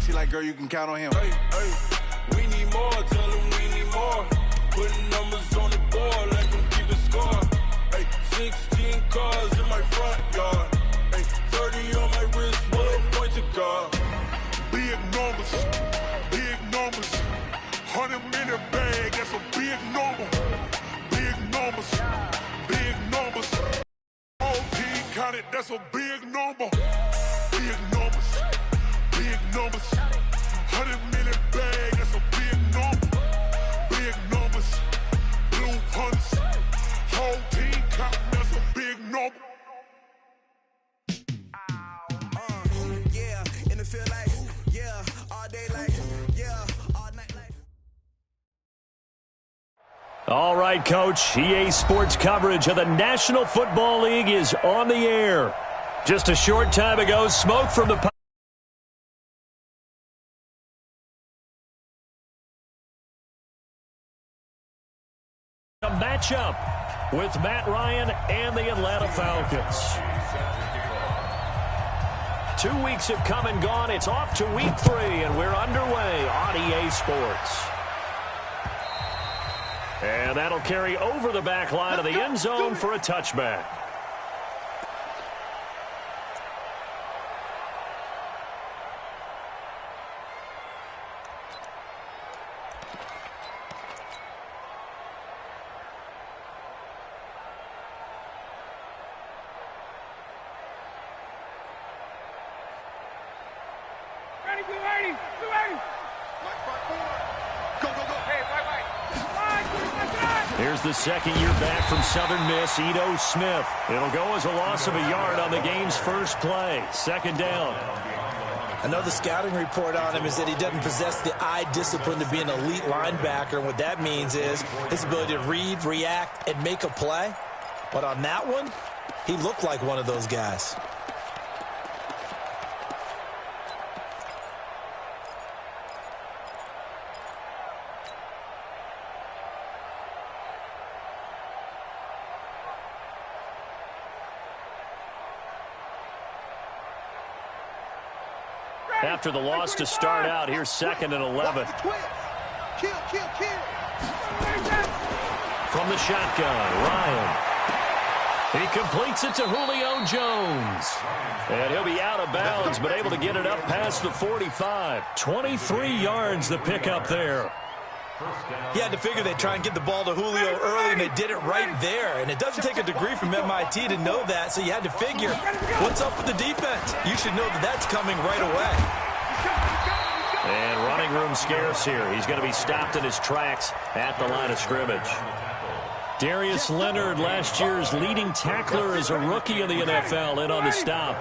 She like, girl, you can count on him. Hey, hey, we need more, tell them we need more. Putting numbers on the board, let them keep the score. Hey, 16 cars in my front yard. Hey, 30 on my wrist, one point to guard. Big numbers, 100 minute bag, that's a big number. Big numbers, whole team counted, that's a big number. Big numbers, 100 minute bag, that's a big number. Big numbers, blue hunts, whole team counting, that's a big number. Yeah, in the field like, yeah, all day like, yeah, all night like. All right, Coach. EA Sports coverage of the National Football League is on the air. Just a short time ago, smoke from the matchup with Matt Ryan and the Atlanta Falcons. 2 weeks have come and gone. It's off to week 3, and we're underway on EA Sports. And that'll carry over the back line of the end zone for a touchback. Here's the second year back from Southern Miss, Ito Smith. It'll go as a loss of a yard on the game's first play. Second down. Another scouting report on him is that he doesn't possess the eye discipline to be an elite linebacker. And what that means is his ability to read, react, and make a play. But on that one, he looked like one of those guys. After the loss to start out, here's 2nd and 11. From the shotgun, Ryan. He completes it to Julio Jones. And he'll be out of bounds, but able to get it up past the 45. 23 yards the pickup there. He had to figure they'd try and get the ball to Julio early, and they did it right there. And it doesn't take a degree from MIT to know that, so you had to figure, what's up with the defense? You should know that that's coming right away. And running room scarce here. He's going to be stopped in his tracks at the line of scrimmage. Darius Leonard, last year's leading tackler as a rookie in the NFL, in on the stop.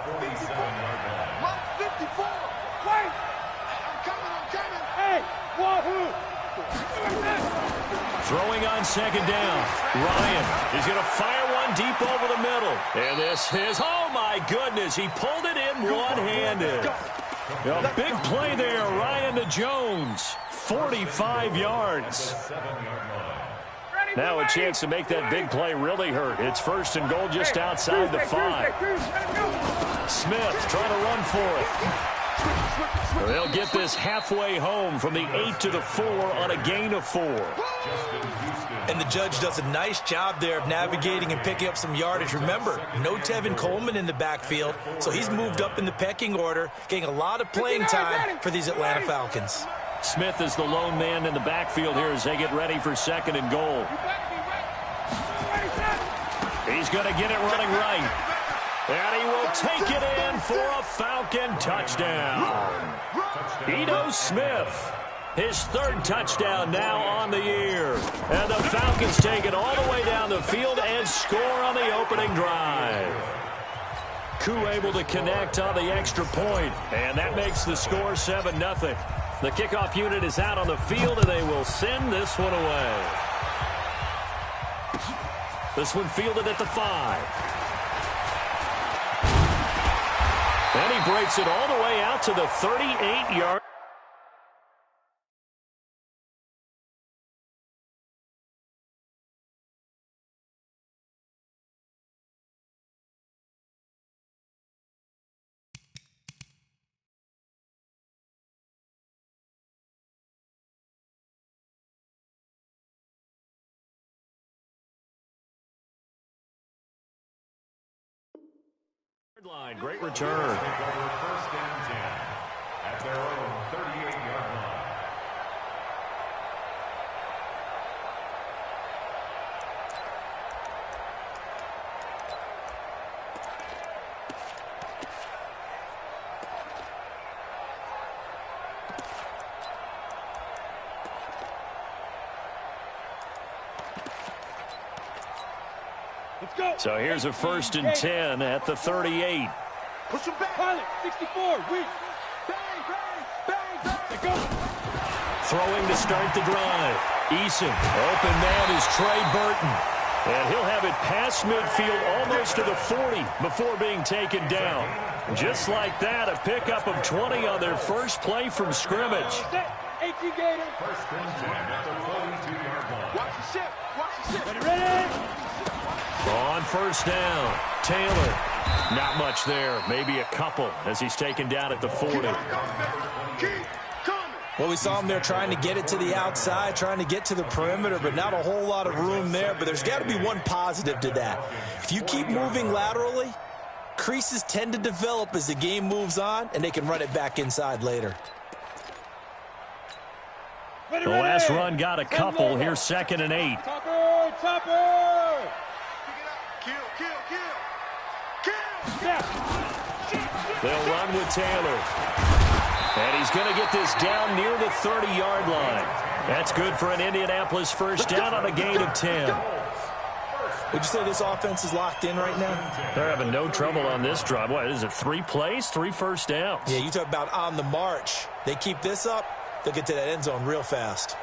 Throwing on second down. Ryan is going to fire one deep over the middle. And this is, oh my goodness, he pulled it in one-handed. A big play there, Ryan to Jones. 45 yards. Now a chance to make that big play really hurt. It's 1st and goal just outside the 5. Smith trying to run for it. They'll get this halfway home from the 8 to the 4 on a gain of 4. And the judge does a nice job there of navigating and picking up some yardage. Remember, no Tevin Coleman in the backfield, so he's moved up in the pecking order, getting a lot of playing time for these Atlanta Falcons. Smith is the lone man in the backfield here as they get ready for 2nd and goal. He's going to get it running right. And he will take it in for a Falcon touchdown. Ito Smith, his 3rd touchdown now on the year. And the Falcons take it all the way down the field and score on the opening drive. Koo able to connect on the extra point, and that makes the score 7-0. The kickoff unit is out on the field, and they will send this one away. This one fielded at the 5. And he breaks it all the way out to the 38-yard. Line, great return. First and 10 at their own 38-yard line. So here's a 1st and 10 at the 38. Push him back. Pilot, 64. Weak. Bang, bang, bang, bang. Go. Throwing to start the drive. Eason. Open man is Trey Burton. And he'll have it past midfield almost to the 40 before being taken down. Just like that, a pickup of 20 on their first play from scrimmage. 18 Gator. First and 10 at the 42-yard line. Watch the ship. Watch the ship. Ready, ready. On 1st down, Taylor. Not much there, maybe a couple as he's taken down at the 40. Well, we saw him there trying to get it to the outside, trying to get to the perimeter, but not a whole lot of room there. But there's got to be one positive to that. If you keep moving laterally, creases tend to develop as the game moves on, and they can run it back inside later. The last run got a couple. Here's 2nd and 8. Topper, topper. Kill, kill, kill. Kill. They'll run with Taylor. And he's going to get this down near the 30-yard line. That's good for an Indianapolis first down on a gain of 10. Would you say this offense is locked in right now? They're having no trouble on this drive. What is it, 3 plays, 3 first downs? Yeah, you talk about on the march. They keep this up, they'll get to that end zone real fast.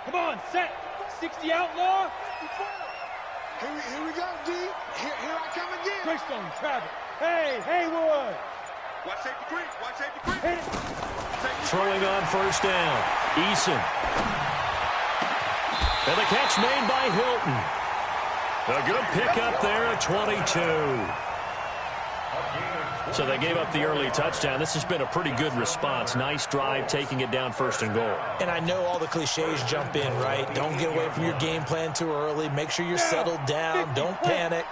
Come on, set. 60 outlaw. Here we go, D. Here I come again. Greystone, Travis. Hey, Haywood. Watch safety creep. Watch safety creep. Hit it. Throwing on 1st down. Eason. And the catch made by Hilton. A good pickup there at 22. So they gave up the early touchdown. This has been a pretty good response. Nice drive, taking it down 1st and goal. And I know all the cliches jump in, right? Don't get away from your game plan too early. Make sure you're settled down. Don't panic.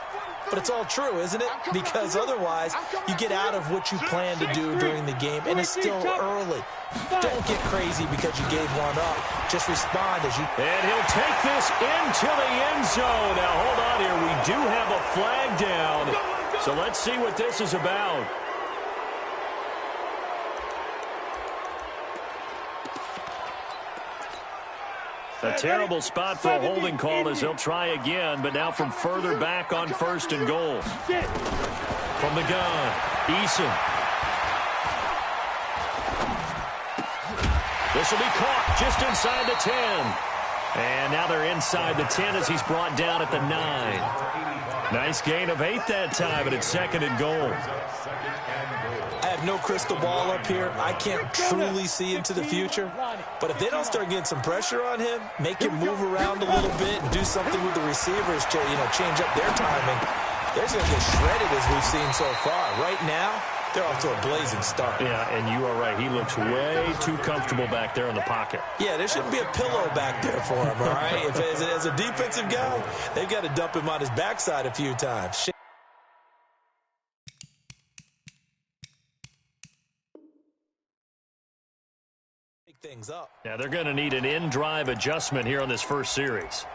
But it's all true, isn't it? Because otherwise, you get out of what you plan to do during the game, and it's still early. Don't get crazy because you gave one up. Just respond as you... And he'll take this into the end zone. Now, hold on here. We do have a flag down. So let's see what this is about. A terrible spot for a holding call as they'll try again, but now from further back on 1st and goal. From the gun, Eason. This will be caught just inside the 10. And now they're inside the 10 as he's brought down at the 9. Nice gain of 8 that time, but it's 2nd and goal. I have no crystal ball up here. I can't truly see into the future. But if they don't start getting some pressure on him, make him move around a little bit, and do something with the receivers to, change up their timing, they're going to get shredded as we've seen so far. Right now, they're off to a blazing start. Yeah, and you are right. He looks way too comfortable back there in the pocket. Yeah, there shouldn't be a pillow back there for him, all right? If as a defensive guy, they've got to dump him on his backside a few times. Things up. Now they're going to need an in-drive adjustment here on this first series.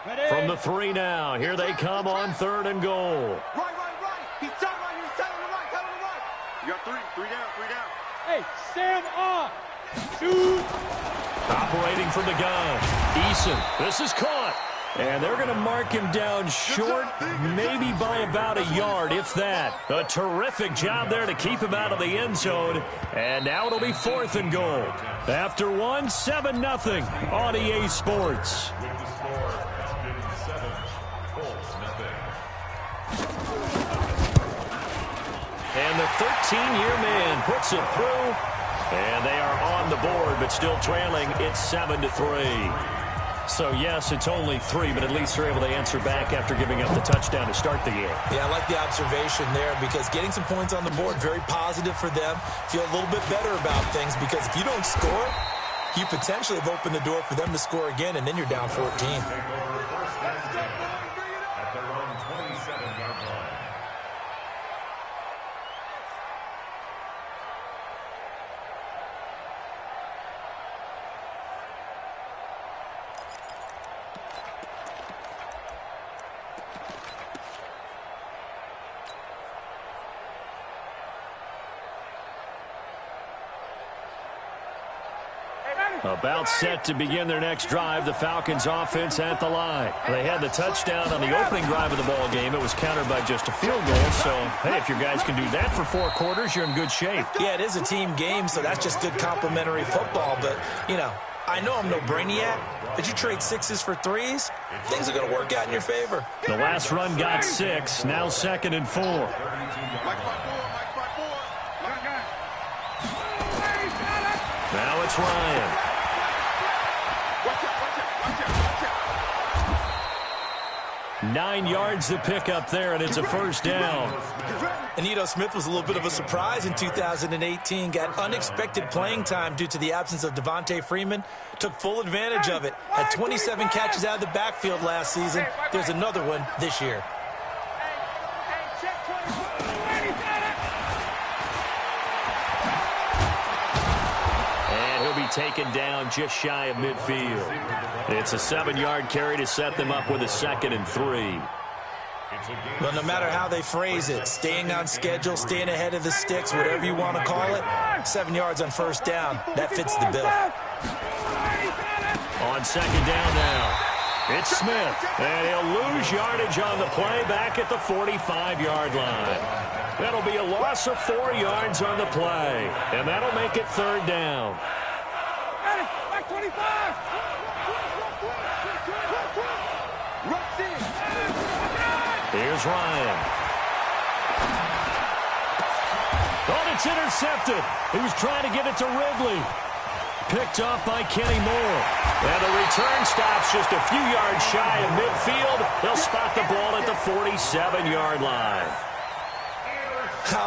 Ready. From the 3 now, here they come on 3rd and goal. Right. He's tight right here. He's tight on the right. Tight on the right. You got 3 down. Hey, Sam off. Shoot. Operating from the gun. Eason. This is caught. And they're going to mark him down short, maybe by about a yard, if that. A terrific job there to keep him out of the end zone. And now it'll be 4th and goal. After 1, 7-0 on EA Sports. With the score, it's been 7, Colts nothing. And the 13-year man puts it through. And they are on the board, but still trailing. It's 7-3. So, yes, it's only 3, but at least they're able to answer back after giving up the touchdown to start the game. Yeah, I like the observation there because getting some points on the board, very positive for them. Feel a little bit better about things because if you don't score, you potentially have opened the door for them to score again, and then you're down 14. At their own 27-yard line. About set to begin their next drive, the Falcons offense at the line. They had the touchdown on the opening drive of the ball game. It was countered by just a field goal. So, hey, if your guys can do that for 4 quarters, you're in good shape. Yeah, it is a team game, so that's just good complimentary football. But, you know, I know I'm no brainiac, but you trade 6s for 3s, things are going to work out in your favor. The last run got 6, now 2nd and 4. Now it's Ryan. 9 yards to pick up there, and it's a first down. And Ito Smith was a little bit of a surprise in 2018. Got unexpected playing time due to the absence of Devontae Freeman. Took full advantage of it. Had 27 catches out of the backfield last season. There's another one this year. And he'll be taken down just shy of midfield. It's a 7-yard carry to set them up with a 2nd and 3. Well, no matter how they phrase it, staying on schedule, staying ahead of the sticks, whatever you want to call it, 7 yards on first down, that fits the bill. On 2nd down now, it's Smith, and he'll lose yardage on the play back at the 45-yard line. That'll be a loss of 4 yards on the play, and that'll make it 3rd down. Back 25. Here's Ryan. Oh, it's intercepted. He was trying to get it to Ridley. Picked off by Kenny Moore. And the return stops just a few yards shy of midfield. They'll spot the ball at the 47-yard line.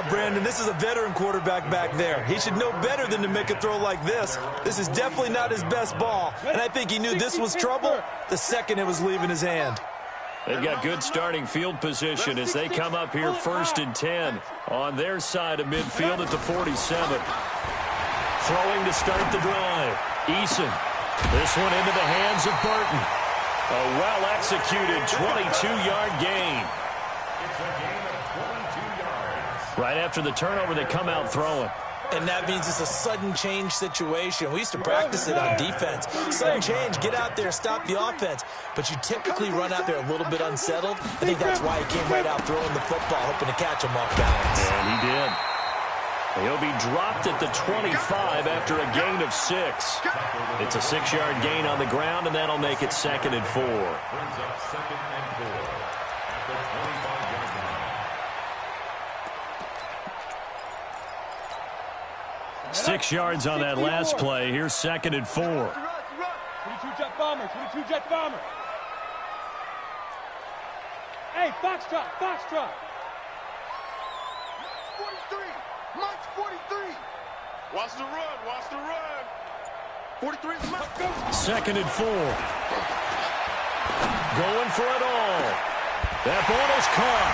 Brandon, this is a veteran quarterback back there. He should know better than to make a throw like this. This is definitely not his best ball. And I think he knew this was trouble the second it was leaving his hand. They've got good starting field position as they come up here 1st and 10 on their side of midfield at the 47. Throwing to start the drive. Eason. This one into the hands of Burton. A well-executed 22-yard gain. It's a gain of 22 yards. Right after the turnover, they come out throwing. And that means it's a sudden change situation. We used to practice it on defense. Sudden change, get out there, stop the offense. But you typically run out there a little bit unsettled. I think that's why he came right out throwing the football, hoping to catch him off balance. And he did. He'll be dropped at the 25 after a gain of 6. It's a 6-yard gain on the ground, and that'll make it 2nd and 4. Brings up 2nd and 4 at the 25-yard line. 6 yards on that last play. Here's 2nd and 4. 22 jet bomber, 22 jet bomber. Hey, Foxtrot, Foxtrot. 43. Mike's 43. Watch the run. Watch the run. 43 is Mike. 2nd and 4. Going for it all. That ball is caught.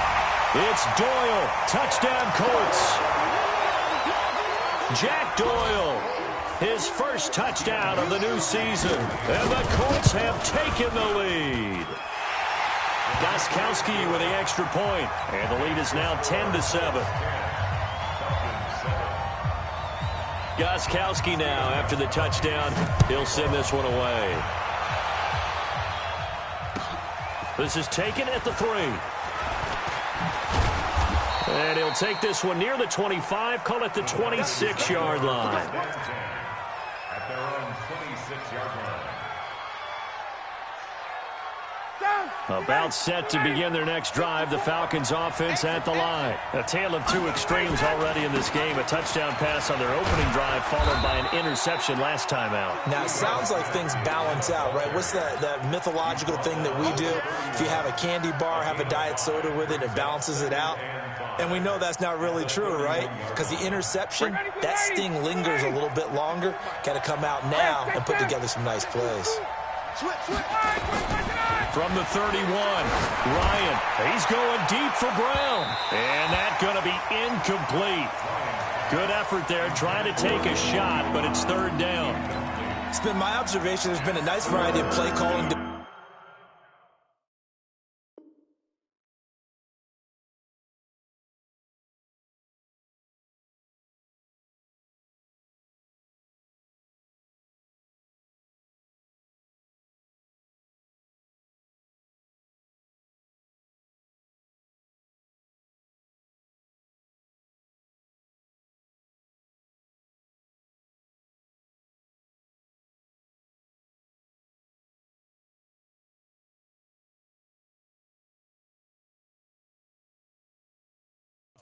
It's Doyle. Touchdown, Colts. Jack Doyle, his first touchdown of the new season. And the Colts have taken the lead. Gostkowski with the extra point. And the lead is now 10-7. Gostkowski now, after the touchdown, he'll send this one away. This is taken at the 3. And he'll take this one near the 25, call it the 26-yard line. At their own 26-yard line. Down. About set to begin their next drive, the Falcons offense at the line. A tale of two extremes already in this game. A touchdown pass on their opening drive followed by an interception last time out. Now, it sounds like things balance out, right? What's that mythological thing that we do? If you have a candy bar, have a diet soda with it, it balances it out. And we know that's not really true, right? Because the interception, that sting lingers a little bit longer. Got to come out now and put together some nice plays. From the 31, Ryan, he's going deep for Brown. And that's going to be incomplete. Good effort there trying to take a shot, but it's third down. It's been my observation there's been a nice variety of play calling.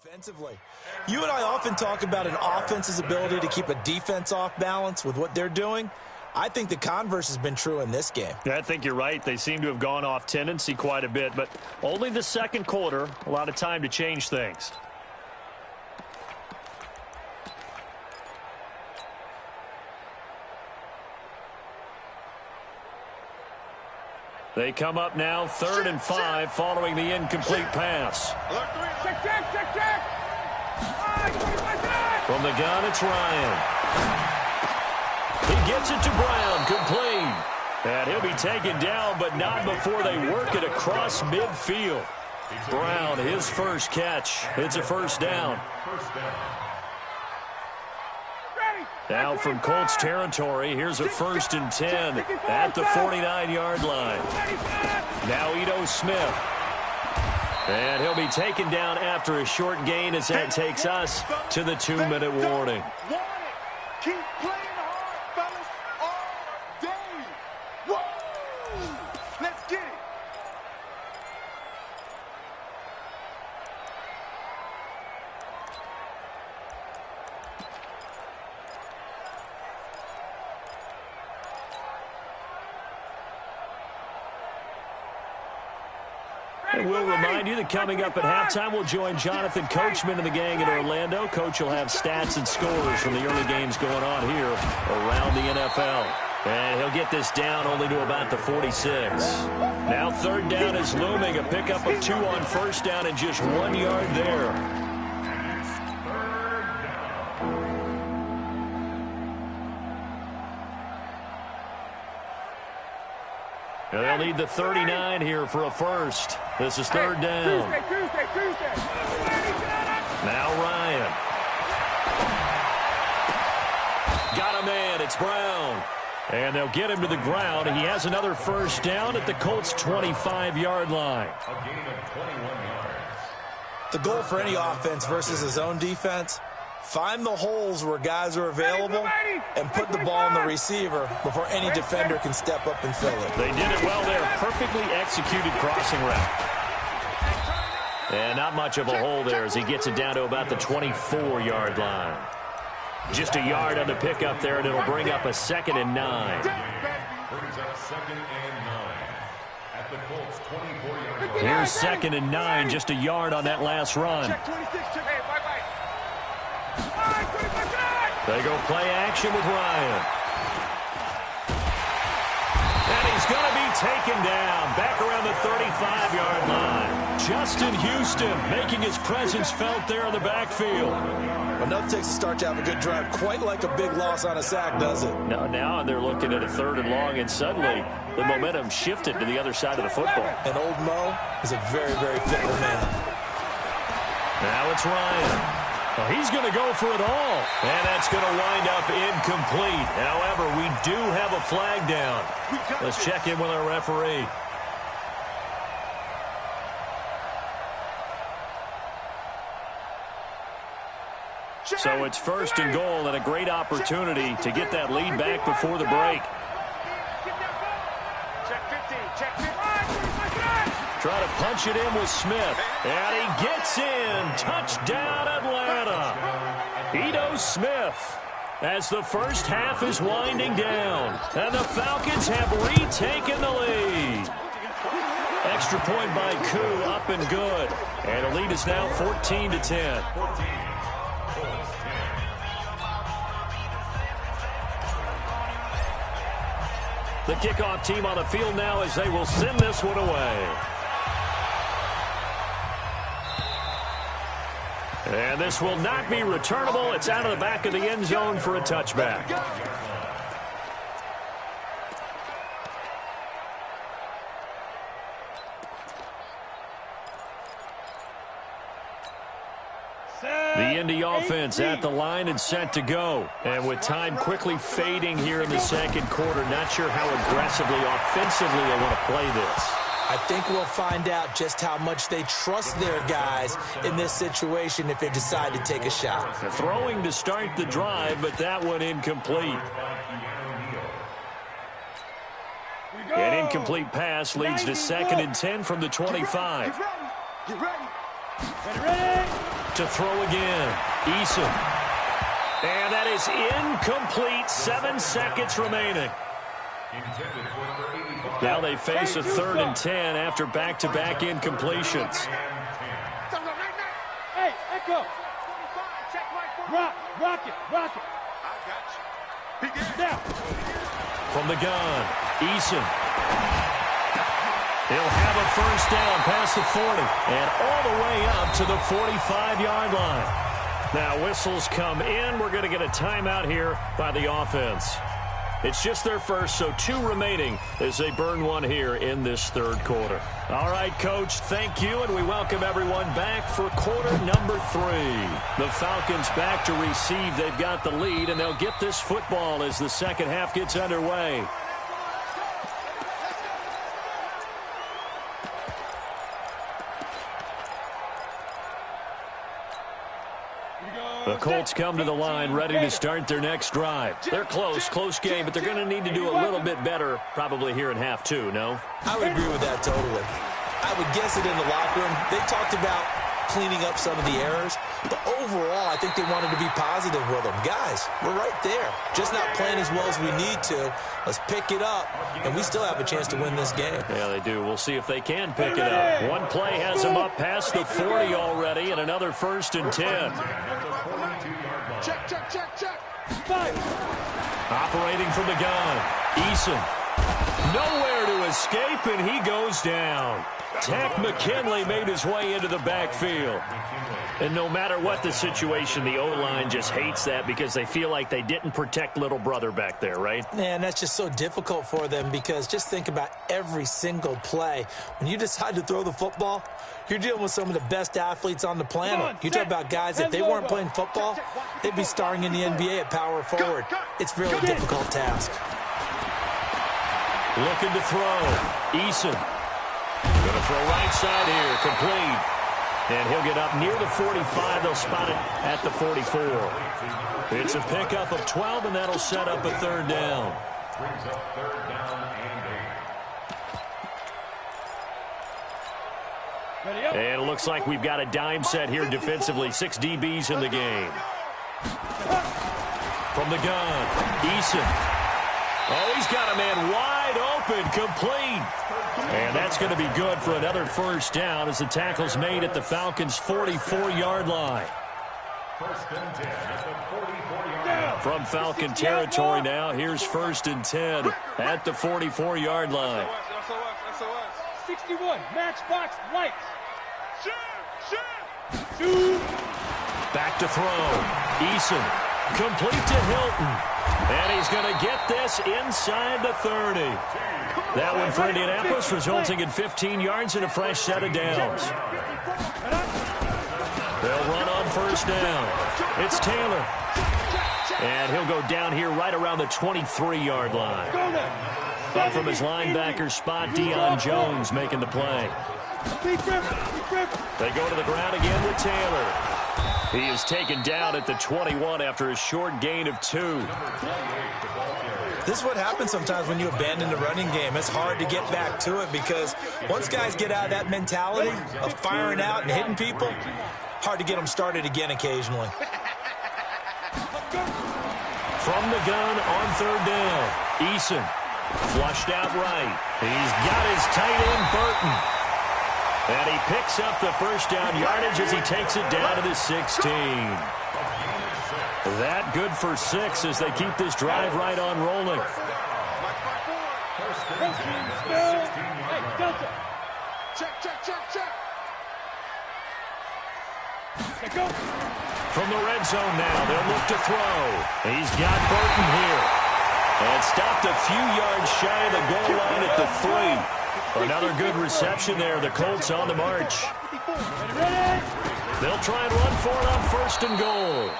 Defensively. You and I often talk about an offense's ability to keep a defense off balance with what they're doing. I think the converse has been true in this game. Yeah, I think you're right. They seem to have gone off tendency quite a bit, but only the second quarter, a lot of time to change things. They come up now 3rd and 5 following the incomplete pass. Check. From the gun, it's Ryan. He gets it to Brown, complete. And he'll be taken down, but not before they work it across midfield. Brown, his first catch. It's a first down. Now from Colts territory, here's a 1st and 10 at the 49-yard line. Now Ito Smith. And he'll be taken down after a short gain as that takes us to the 2-minute warning. Keep playing hard, fellas, all day. Woo! Let's get it. And we'll remind you that coming up at halftime, we'll join Jonathan Coachman and the gang in Orlando. Coach will have stats and scores from the early games going on here around the NFL. And he'll get this down only to about the 46. Now 3rd down is looming. A pickup of 2 on 1st down and just 1 yard there. And they'll need the 39 here for a first. This is 3rd down. Tuesday. Now Ryan. Got a man. It's Brown. And they'll get him to the ground. He has another first down at the Colts' 25-yard line. A gain of 21 yards. The goal for any offense versus his own defense, find the holes where guys are available and put the ball in the receiver before any defender can step up and fill it. They did it well there. Perfectly executed crossing route. And not much of a hole there as he gets it down to about the 24-yard line. Just a yard on the pickup there, and it'll bring up a 2nd and 9. Brings up 2nd and 9 at the Colts' 24-yard line. Here's 2nd and 9, just a yard on that last run. They go play action with Ryan. And he's going to be taken down back around the 35-yard line. Justin Houston making his presence felt there in the backfield. Enough takes a start to have a good drive, quite like a big loss on a sack, does it? No, now they're looking at a 3rd and long, and suddenly the momentum shifted to the other side of the football. And old Mo is a very, very fickle man. Now it's Ryan. Well, he's going to go for it all. And that's going to wind up incomplete. However, we do have a flag down. Let's check in with our referee. So it's 1st and goal and a great opportunity to get that lead back before the break. Check 15. Try to punch it in with Smith. And he gets in. Touchdown, Atlanta. Ito Smith, as the first half is winding down. And the Falcons have retaken the lead. Extra point by Koo, up and good. And the lead is now 14-10. The kickoff team on the field now as they will send this one away. And this will not be returnable. It's out of the back of the end zone for a touchback. The Indy offense at the line and set to go. And with time quickly fading here in the second quarter, not sure how aggressively, offensively they want to play this. I think we'll find out just how much they trust their guys in this situation if they decide to take a shot. They're throwing to start the drive, but that one incomplete. An incomplete pass leads to 2nd and 10 from the 25. Get ready. To throw again. Eason. And that is incomplete. 7 seconds remaining. Now they face a 3rd and 10 after back-to-back incompletions. Hey, Echo. Rock it. I got you. Now. From the gun, Eason. He'll have a first down past the 40 and all the way up to the 45-yard line. Now whistles come in. We're going to get a timeout here by the offense. It's just their first, so 2 remaining as they burn one here in this third quarter. All right, Coach, thank you, and we welcome everyone back for quarter number 3. The Falcons back to receive. They've got the lead, and they'll get this football as the second half gets underway. The Colts come to the line ready to start their next drive. They're close game, but they're going to need to do a little bit better probably here in half 2, no? I would agree with that totally. I would guess it in the locker room. They talked about cleaning up some of the errors, but overall I think they wanted to be positive with them. Guys, we're right there. Just not playing as well as we need to. Let's pick it up, and we still have a chance to win this game. Yeah, they do. We'll see if they can pick it up. One play has them up past the 40 already, and another 1st and 10. Check. Operating from the gun, Eason. Nowhere to escape, and he goes down. Tack McKinley made his way into the backfield. And no matter what the situation, the O-line just hates that because they feel like they didn't protect little brother back there, right? Man, that's just so difficult for them because just think about every single play. When you decide to throw the football, you're dealing with some of the best athletes on the planet. You talk about guys, if they weren't playing football, they'd be starring in the NBA at power forward. It's a really difficult task. Looking to throw. Eason. Going to throw right side here. Complete. And he'll get up near the 45. They'll spot it at the 44. It's a pickup of 12, and that'll set up a 3rd down. Brings up 3rd down and 8. And it looks like we've got a dime set here defensively. 6 DBs in the game. From the gun, Eason. Oh, he's got a man wide open, complete. And that's going to be good for another 1st down as the tackle's made at the Falcons' 44-yard line. 1st and 10 at the 44-yard line. From Falcon territory now, here's 1st and 10 at the 44-yard line. 61, matchbox lights. Shoot! Back to throw. Eason, complete to Hilton. And he's going to get this inside the 30. That one for Indianapolis, resulting in 15 yards and a fresh set of downs. They'll run on 1st down. It's Taylor. And he'll go down here right around the 23-yard line. Up from his linebacker spot, Deion Jones making the play. They go to the ground again with Taylor. He is taken down at the 21 after a short gain of 2. This is what happens sometimes when you abandon the running game. It's hard to get back to it because once guys get out of that mentality of firing out and hitting people, hard to get them started again occasionally. From the gun on third down, Eason flushed out right. He's got his tight end, Burton. And he picks up the first down yardage as he takes it down to the 16. That good for 6 as they keep this drive right on rolling. From the red zone now, they'll look to throw. He's got Burton here. And stopped a few yards shy of the goal line at the 3. Another good reception there. The Colts on the march. They'll try and run for it on first and goal.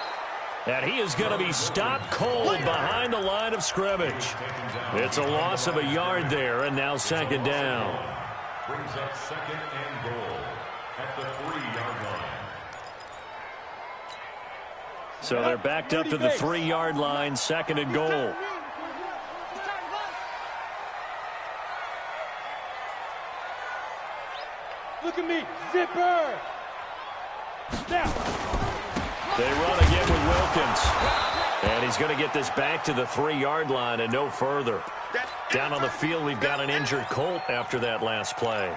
And he is going to be stopped cold behind the line of scrimmage. It's a loss of a yard there, and now second down. Brings up second and goal at the 3-yard line. So they're backed up to the 3-yard line, second and goal. Look at me, zipper. Now. They run again with Wilkins. And he's going to get this back to the 3-yard line and no further. Down on the field, we've got an injured Colt after that last play.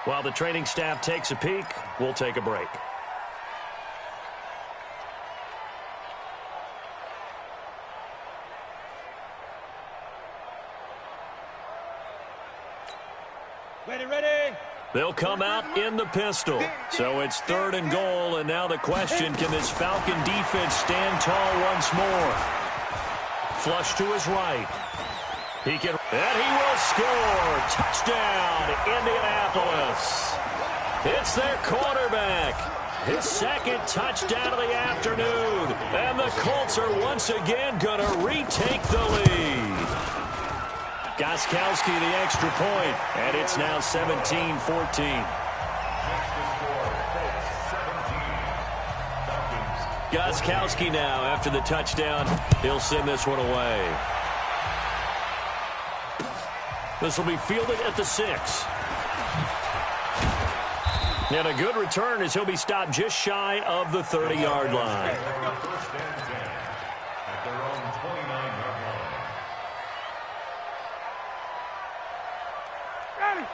While the training staff takes a peek, we'll take a break. Ready. They'll come out in the pistol. So it's third and goal, and now the question, can this Falcon defense stand tall once more? Flush to his right. He can, and he will score. Touchdown, Indianapolis. It's their quarterback. His second touchdown of the afternoon. And the Colts are once again going to retake the lead. Gostkowski the extra point, and it's now 17-14. Gostkowski now, after the touchdown, he'll send this one away. This will be fielded at the 6. And a good return as he'll be stopped just shy of the 30-yard line.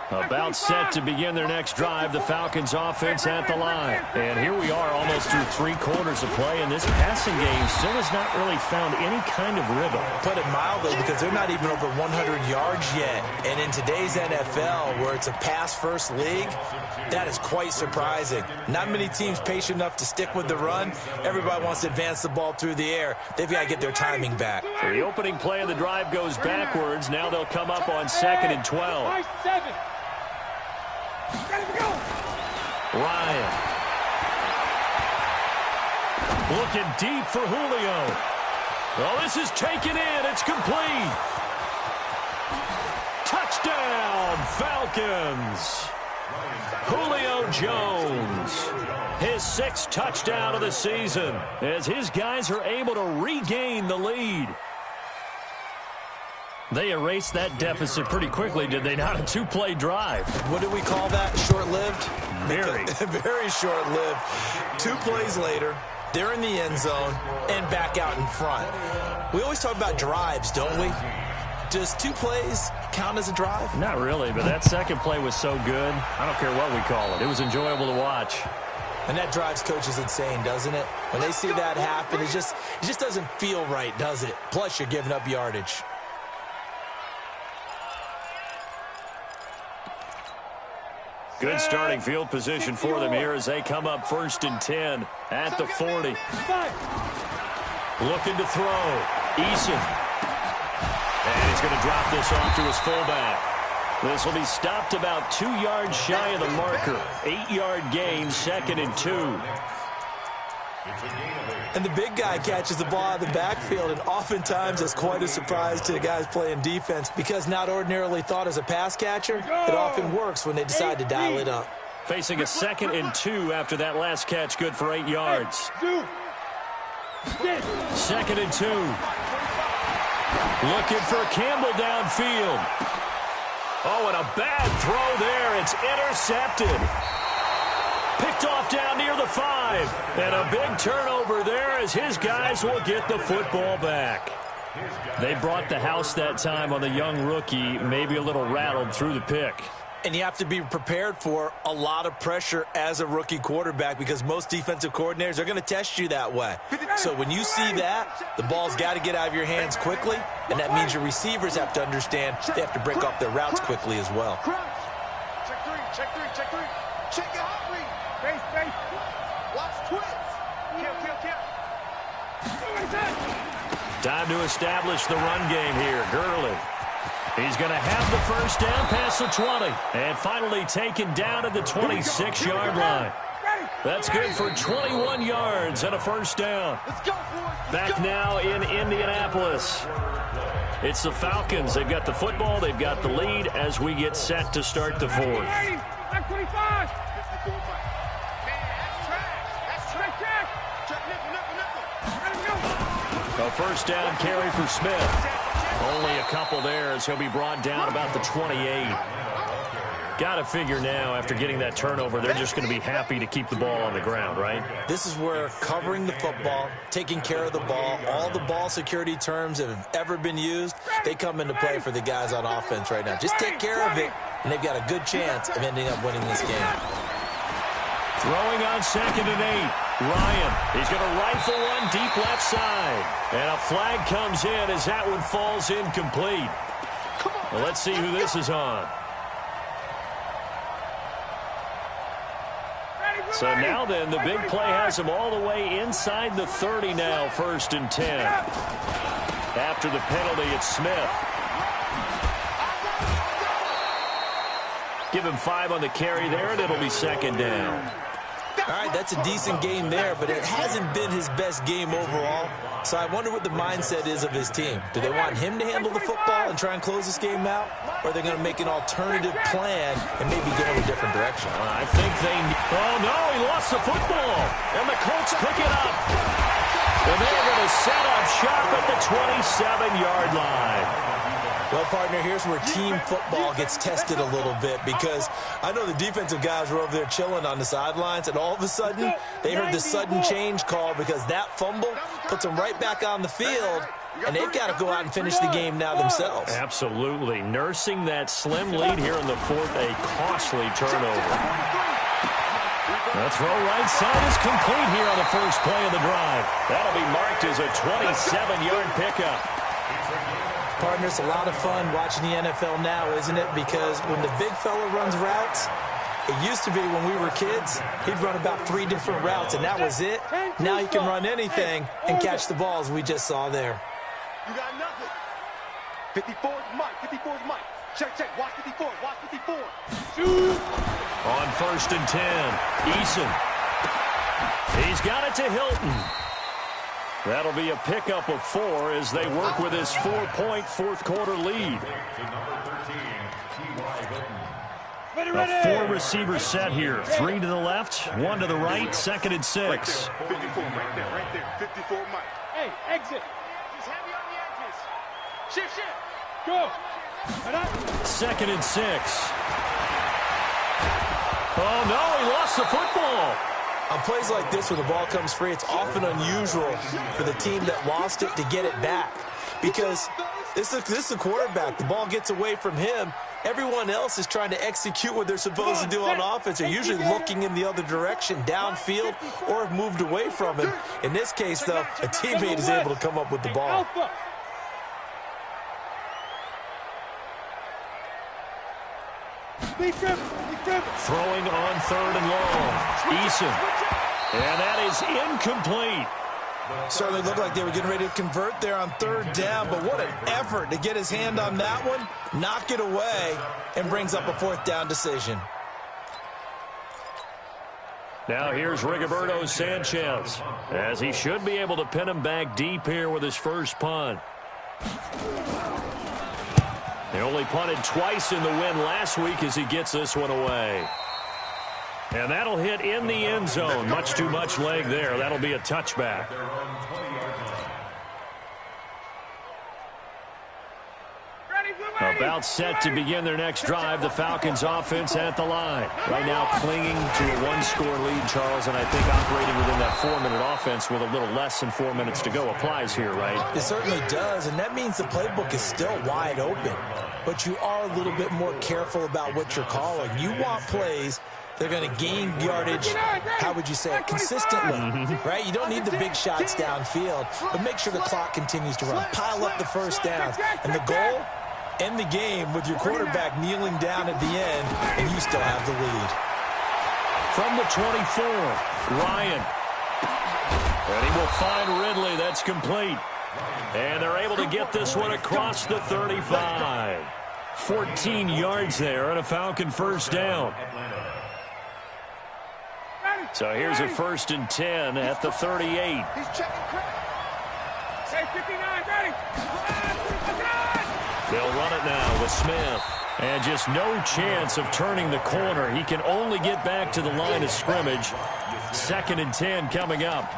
About set to begin their next drive, the Falcons offense at the line. And here we are almost through 3 quarters of play, and this passing game still has not really found any kind of rhythm. Put it mildly, because they're not even over 100 yards yet. And in today's NFL, where it's a pass-first league, that is quite surprising. Not many teams patient enough to stick with the run. Everybody wants to advance the ball through the air. They've got to get their timing back. So the opening play of the drive goes backwards. Now they'll come up on 2nd and 12. Ryan. Looking deep for Julio. Well, this is taken in. It's complete. Touchdown, Falcons. Julio Jones. His 6th touchdown of the season as his guys are able to regain the lead. They erased that deficit pretty quickly, did they not? A 2-play drive. What do we call that? Short-lived? Very. Very short-lived. 2 plays later, they're in the end zone and back out in front. We always talk about drives, don't we? Does 2 plays count as a drive? Not really, but that second play was so good. I don't care what we call it. It was enjoyable to watch. And that drives coaches insane, doesn't it? When they see that happen, it just doesn't feel right, does it? Plus, you're giving up yardage. Good starting field position for them here as they come up 1st and 10 at the 40. Looking to throw. Eason. And he's going to drop this off to his fullback. This will be stopped about 2 yards shy of the marker. 8-yard gain, 2nd and 2. And the big guy catches the ball out of the backfield, and oftentimes it's quite a surprise to the guys playing defense because not ordinarily thought as a pass catcher, it often works when they decide to dial it up. Facing a 2nd and 2 after that last catch, good for 8 yards. 2nd and 2. Looking for Campbell downfield. Oh, and a bad throw there. It's intercepted. Picked off down near the 5. And a big turnover there as his guys will get the football back. They brought the house that time on the young rookie, maybe a little rattled through the pick. And you have to be prepared for a lot of pressure as a rookie quarterback because most defensive coordinators are going to test you that way. So when you see that, the ball's got to get out of your hands quickly, and that means your receivers have to understand they have to break off their routes quickly as well. Check three, check three, check three. Check your hot read. Base. Watch twins. Kill. Time to establish the run game here. Gurley. He's going to have the first down past the 20. And finally taken down at the 26-yard line. That's good for 21 yards and a first down. Back now in Indianapolis. It's the Falcons. They've got the football. They've got the lead as we get set to start the fourth. A first down carry for Smith. Only a couple there as he'll be brought down about the 28. Got to figure now after getting that turnover, they're just going to be happy to keep the ball on the ground, right? This is where covering the football, taking care of the ball, all the ball security terms that have ever been used, they come into play for the guys on offense right now. Just take care of it, and they've got a good chance of ending up winning this game. Throwing on 2nd and 8. Ryan, he's going to rifle one deep left side. And a flag comes in as that one falls incomplete. Well, let's see who this is on. So now then, the big play has him all the way inside the 30 now, 1st and 10. After the penalty, it's Smith. Give him 5 on the carry there, and it'll be 2nd down. All right, that's a decent game there, but it hasn't been his best game overall. So I wonder what the mindset is of his team. Do they want him to handle the football and try and close this game out? Or are they going to make an alternative plan and maybe go in a different direction? I think they... Oh, no, he lost the football. And the Colts pick it up. And they're going to set up shop at the 27-yard line. Well, partner, here's where team football gets tested a little bit because I know the defensive guys were over there chilling on the sidelines, and all of a sudden, they heard the sudden change call because that fumble puts them right back on the field, and they've got to go out and finish the game now themselves. Absolutely. Nursing that slim lead here in the fourth, a costly turnover. The throw right side is complete here on the first play of the drive. That'll be marked as a 27-yard pickup. Partner, it's a lot of fun watching the NFL now, isn't it? Because when the big fella runs routes, it used to be when we were kids, he'd run about 3 different routes, and that was it. Now he can run anything and catch the balls we just saw there. You got nothing. 54's Mike. 54's Mike. Check. Watch 54. Watch 54. Shoot. On 1st and 10, Eason. He's got it to Hilton. That'll be a pickup of 4 as they work with his 4-point fourth-quarter lead. A 4-receiver set here. 3 to the left, 1 to the right, 2nd and 6. Right there, 54 right there. 54 Mike. Hey, exit. He's heavy on the edges. Shift. Go. 2nd and 6. Oh, no, he lost the football. On plays like this where the ball comes free, it's often unusual for the team that lost it to get it back because this is a quarterback. The ball gets away from him. Everyone else is trying to execute what they're supposed to do on offense. They're usually looking in the other direction, downfield, or have moved away from him. In this case, though, a teammate is able to come up with the ball. Throwing on 3rd and long. Eason. And that is incomplete. Certainly looked like they were getting ready to convert there on 3rd down, but what an effort to get his hand on that one, knock it away, and brings up a 4th down decision. Now here's Rigoberto Sanchez, as he should be able to pin him back deep here with his first punt. He only punted twice in the win last week as he gets this one away. And that'll hit in the end zone. Much too much leg there. That'll be a touchback. About set to begin their next drive, the Falcons offense at the line. Right now clinging to a one-score lead, Charles, and I think operating within that 4-minute offense with a little less than 4 minutes to go applies here, right? It certainly does, and that means the playbook is still wide open. But you are a little bit more careful about what you're calling. You want plays they're going to gain yardage, how would you say it, consistently, right? You don't need the big shots downfield, but make sure the clock continues to run. Pile up the first downs. And the goal, end the game with your quarterback kneeling down at the end, and you still have the lead. From the 24, Ryan. And he will find Ridley. That's complete. And they're able to get this one across the 35. 14 yards there and a Falcon first down. So here's a 1st and 10 at the 38. He's checking credit. Hey, 59, ready. They'll run it now with Smith. And just no chance of turning the corner. He can only get back to the line of scrimmage. 2nd and 10 coming up.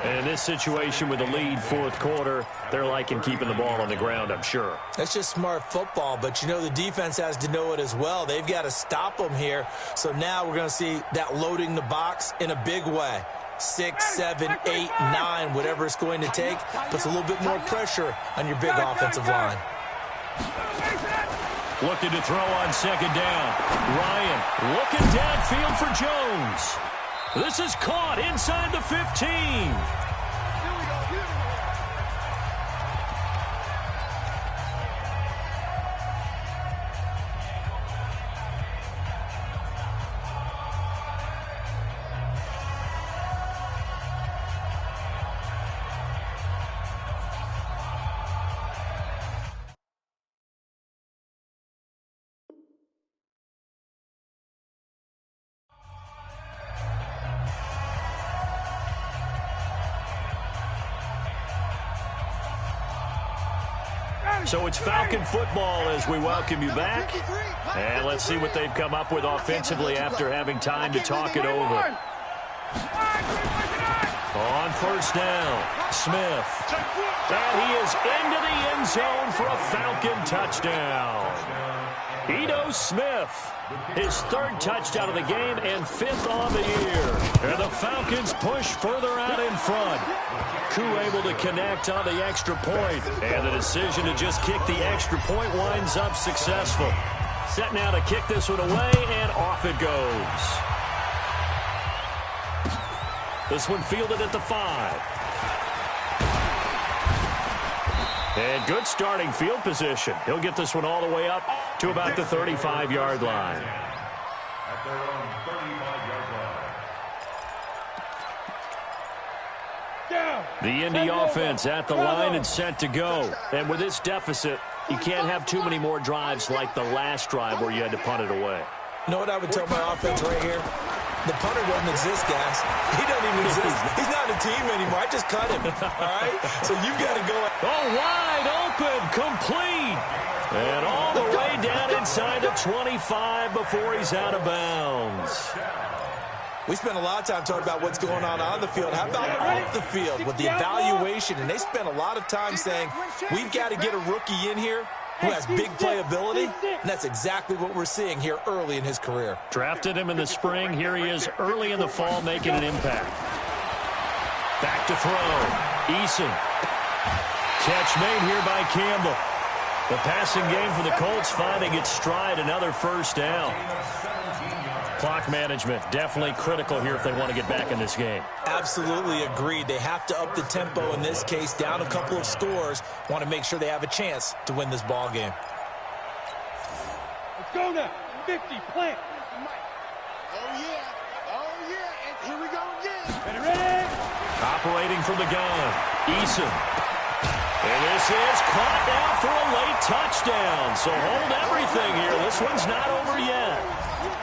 And in this situation with the lead, 4th quarter, they're liking keeping the ball on the ground, I'm sure. That's just smart football, but you know the defense has to know it as well. They've got to stop them here. So now we're going to see that loading the box in a big way. 6, 7, 8, 9, whatever it's going to take, puts a little bit more pressure on your big offensive line. Looking to throw on 2nd down. Ryan looking downfield for Jones. This is caught inside the 15. So it's Falcon football as we welcome you back. And let's see what they've come up with offensively after having time to talk it over. On 1st down, Smith. And he is into the end zone for a Falcon touchdown. Ito Smith, his 3rd touchdown of the game and 5th on the year. And the Falcons push further out in front. Koo able to connect on the extra point. And the decision to just kick the extra point winds up successful. Set now to kick this one away, and off it goes. This one fielded at the 5. And good starting field position. He'll get this one all the way up to about the 35-yard line. At their own 35-yard line. The Indy offense at the line and set to go. And with this deficit, you can't have too many more drives like the last drive where you had to punt it away. You know what I would tell my offense right here? The punter doesn't exist, guys. He doesn't even exist. He's not a team anymore. I just cut him, all right? So you've got to go. Oh, wide open, complete. And all the way down inside the 25 before he's out of bounds. We spent a lot of time talking about what's going on the field. How about off the field with the evaluation? And they spent a lot of time saying, we've got to get a rookie in here who has big playability, and that's exactly what we're seeing here early in his career. Drafted him in the spring. Here he is early in the fall making an impact. Back to throw. Eason. Catch made here by Campbell. The passing game for the Colts finding its stride, another 1st down. Clock management definitely critical here if they want to get back in this game. Absolutely agreed. They have to up the tempo in this case, down a couple of scores. Want to make sure they have a chance to win this ball game. Let's go now. 50, plant. Oh, yeah. Oh, yeah. And here we go again. Ready? Operating from the gun. Eason. And this is caught now for a late touchdown. So hold everything here. This one's not over yet.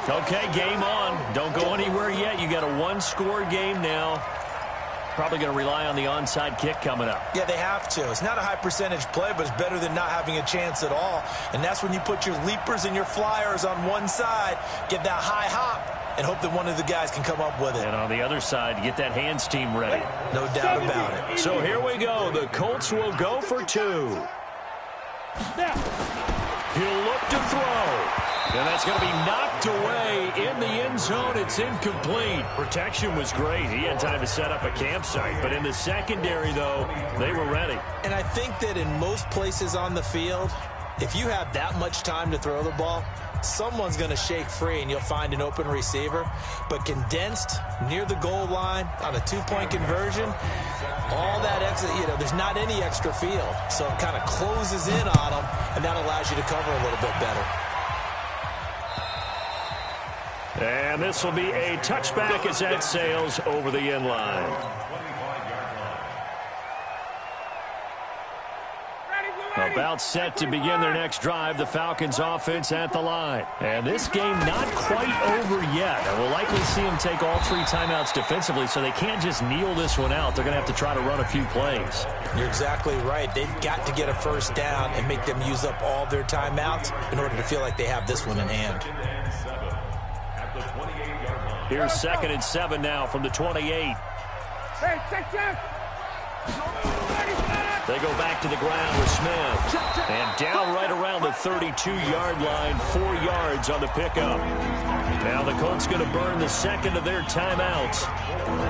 Okay, game on. Don't go anywhere yet. You got a 1-score game now. Probably going to rely on the onside kick coming up. Yeah, they have to. It's not a high percentage play, but it's better than not having a chance at all. And that's when you put your leapers and your flyers on one side, get that high hop, and hope that one of the guys can come up with it. And on the other side, get that hands team ready. No doubt about it. So here we go. The Colts will go for 2. Now. He'll look to throw. And that's going to be knocked away in the end zone. It's incomplete. Protection was great. He had time to set up a campsite. But in the secondary, though, they were ready. And I think that in most places on the field, if you have that much time to throw the ball, someone's going to shake free and you'll find an open receiver. But condensed near the goal line on a two-point conversion, all that extra, there's not any extra field. So it kind of closes in on them, and that allows you to cover a little bit better. And this will be a touchback as that sails over the end line. About set to begin their next drive, the Falcons offense at the line. And this game not quite over yet. And we'll likely see them take all 3 timeouts defensively, so they can't just kneel this one out. They're going to have to try to run a few plays. You're exactly right. They've got to get a first down and make them use up all their timeouts in order to feel like they have this one in hand. Here's 2nd and 7 now from the 28. Hey, check. They go back to the ground with Smith. And down right around the 32-yard line, 4 yards on the pickup. Now the Colts going to burn the 2nd of their timeouts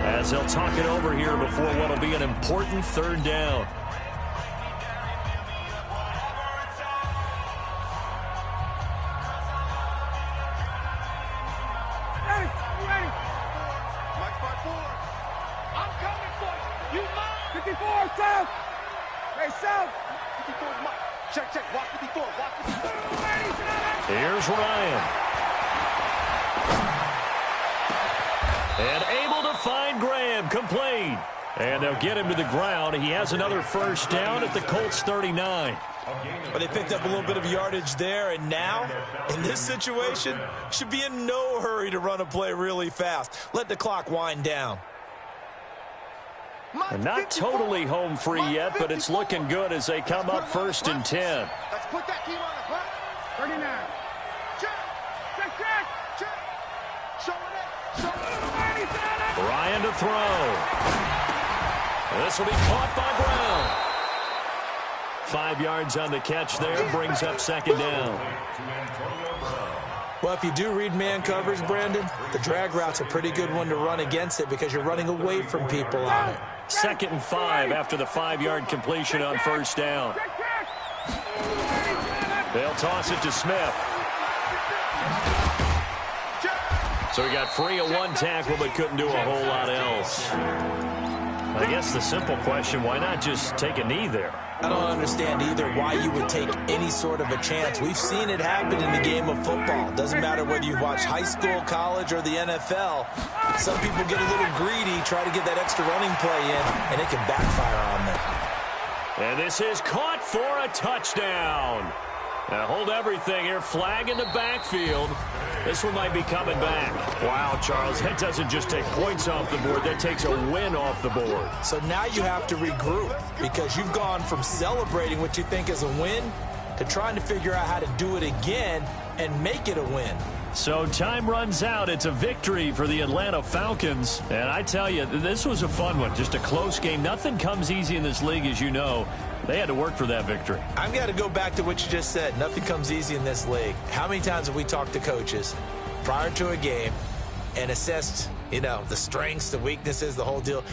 as they'll talk it over here before what will be an important 3rd down. South! Hey, South! 54 is mine. Check. Walk 54. Here's Ryan. And able to find Graham. Complete. And they'll get him to the ground. He has another first down at the Colts 39. Well, they picked up a little bit of yardage there, and now, in this situation, should be in no hurry to run a play really fast. Let the clock wind down. And not totally home free yet, but it's looking good as they come up 1st and 10. Let's put that team on the clock. 39. Check. Show it. Ryan to throw. This will be caught by Brown. 5 yards on the catch there, brings up 2nd down. Well, if you do read man coverage, Brandon, the drag route's a pretty good one to run against it because you're running away from people on it. 2nd and 5 after the 5-yard completion on 1st down. They'll toss it to Smith. So he got free of 1 tackle but couldn't do a whole lot else. I guess the simple question, why not just take a knee there? I don't understand either why you would take any sort of a chance. We've seen it happen in the game of football. Doesn't matter whether you watch high school, college, or the NFL. Some people get a little greedy, try to get that extra running play in, and it can backfire on them. And this is caught for a touchdown. Now hold everything here. Flag in the backfield. This one might be coming back. Wow, Charles, that doesn't just take points off the board. That takes a win off the board. So now you have to regroup because you've gone from celebrating what you think is a win to trying to figure out how to do it again and make it a win. So time runs out. It's a victory for the Atlanta Falcons. And I tell you, this was a fun one. Just a close game. Nothing comes easy in this league, as you know. They had to work for that victory. I've got to go back to what you just said. Nothing comes easy in this league. How many times have we talked to coaches prior to a game and assessed, the strengths, the weaknesses, the whole deal?